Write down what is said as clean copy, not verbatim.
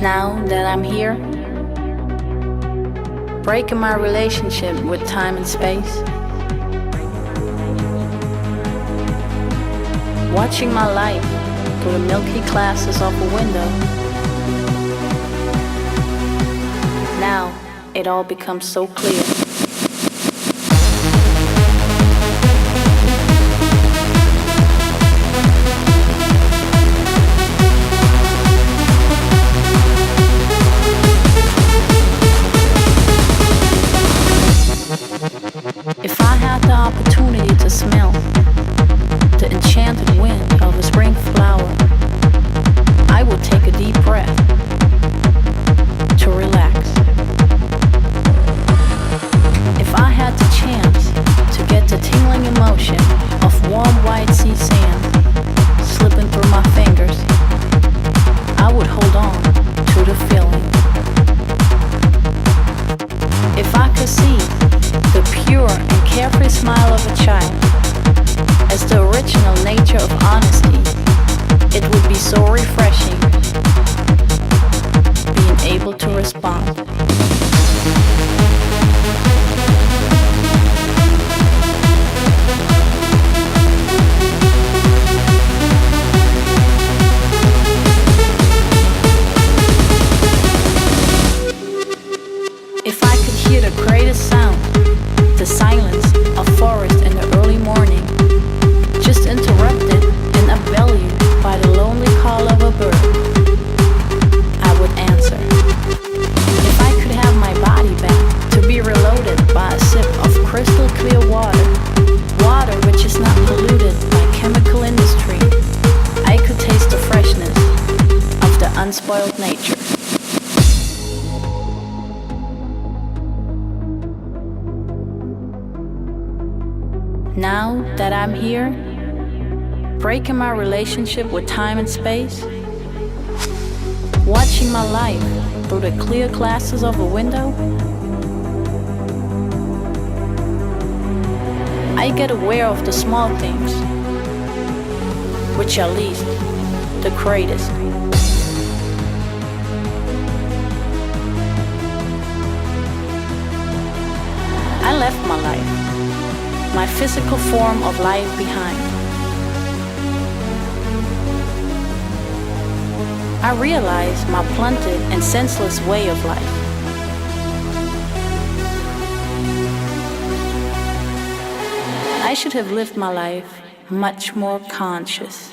Now that I'm here, breaking my relationship with time and space, watching my life through the milky glasses of a window. Now it all becomes so clear. If I had the opportunity to smell the enchanted wind of a spring flower, I would take a deep breath to relax. If I had the chance to get the tingling emotion of warm white sea sand slipping through my fingers, I would hold on to the feeling. If I could see the pure and carefree smile of a child as the original nature of honesty, it would be so refreshing being able to respond. If I could hear the greatest sound, the silence of forest in the early morning, just interrupted and upvalued by the lonely call of a bird, I would answer. If I could have my body back to be reloaded by a sip of crystal clear water, water which is not polluted by chemical industry, I could taste the freshness of the unspoiled nature. Now that I'm here, breaking my relationship with time and space, watching my life through the clear glasses of a window, I get aware of the small things, which are least the greatest. I left my life, my physical form of life behind. I realized my blunted and senseless way of life. I should have lived my life much more conscious.